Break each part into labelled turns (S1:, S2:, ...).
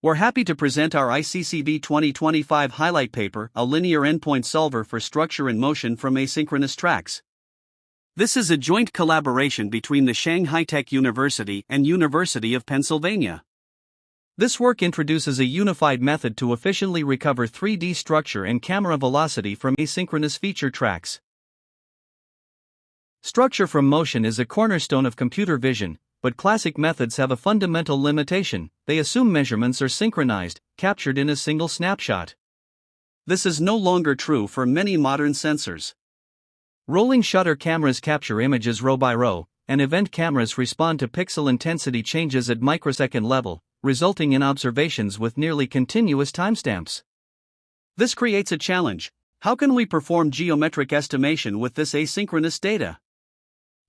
S1: We're happy to present our ICCV'25 highlight paper, a linear endpoint solver for structure and motion from asynchronous tracks. This is a joint collaboration between the Shanghai Tech University and University of Pennsylvania. This work introduces a unified method to efficiently recover 3D structure and camera velocity from asynchronous feature tracks. Structure from motion is a cornerstone of computer vision, but classic methods have a fundamental limitation: they assume measurements are synchronized, captured in a single snapshot. This is no longer true for many modern sensors. Rolling shutter cameras capture images row by row, and event cameras respond to pixel intensity changes at microsecond level, resulting in observations with nearly continuous timestamps. This creates a challenge. How can we perform geometric estimation with this asynchronous data?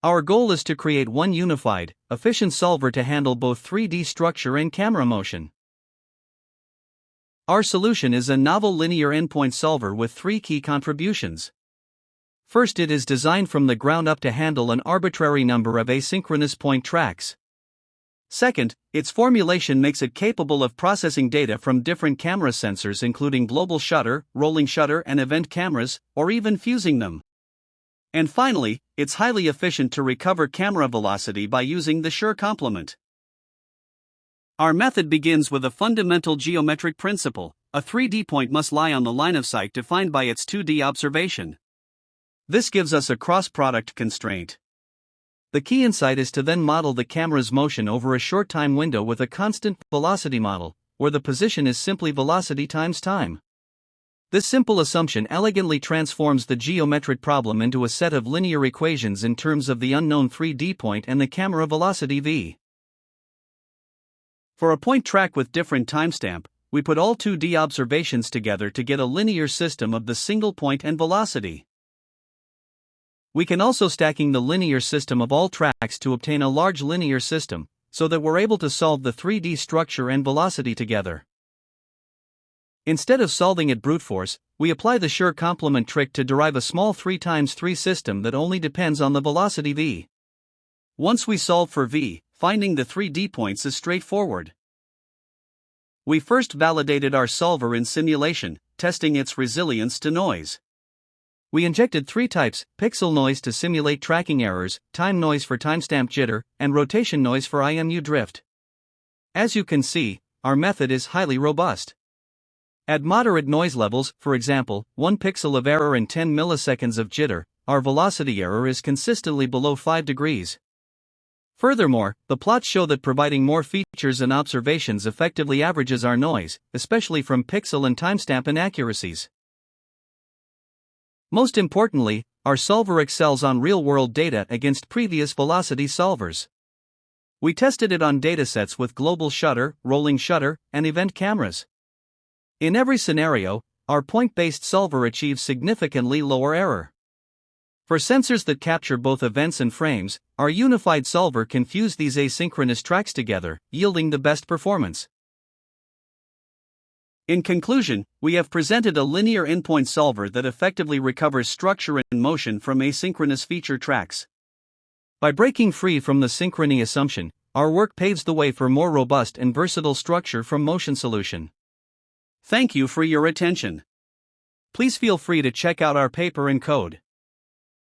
S1: Our goal is to create one unified, efficient solver to handle both 3D structure and camera motion. Our solution is a novel linear endpoint solver with three key contributions. First, it is designed from the ground up to handle an arbitrary number of asynchronous point tracks. Second, its formulation makes it capable of processing data from different camera sensors including global shutter, rolling shutter, and event cameras, or even fusing them. And finally, it's highly efficient to recover camera velocity by using the Schur complement. Our method begins with a fundamental geometric principle: a 3D point must lie on the line of sight defined by its 2D observation. This gives us a cross-product constraint. The key insight is to then model the camera's motion over a short time window with a constant velocity model, where the position is simply velocity times time. This simple assumption elegantly transforms the geometric problem into a set of linear equations in terms of the unknown 3D point and the camera velocity v. For a point track with different timestamp, we put all 2D observations together to get a linear system of the single point and velocity. We can also stacking the linear system of all tracks to obtain a large linear system, so that we're able to solve the 3D structure and velocity together. Instead of solving it brute force, we apply the Schur complement trick to derive a small 3x3 system that only depends on the velocity v. Once we solve for v, finding the 3D points is straightforward. We first validated our solver in simulation, testing its resilience to noise. We injected three types: pixel noise to simulate tracking errors, time noise for timestamp jitter, and rotation noise for IMU drift. As you can see, our method is highly robust. At moderate noise levels, for example, 1 pixel of error and 10 milliseconds of jitter, our velocity error is consistently below 5 degrees. Furthermore, the plots show that providing more features and observations effectively averages our noise, especially from pixel and timestamp inaccuracies. Most importantly, our solver excels on real-world data against previous velocity solvers. We tested it on datasets with global shutter, rolling shutter, and event cameras. In every scenario, our point-based solver achieves significantly lower error. For sensors that capture both events and frames, our unified solver can fuse these asynchronous tracks together, yielding the best performance. In conclusion, we have presented a linear endpoint solver that effectively recovers structure and motion from asynchronous feature tracks. By breaking free from the synchrony assumption, our work paves the way for more robust and versatile structure from motion solution. Thank you for your attention. Please feel free to check out our paper and code.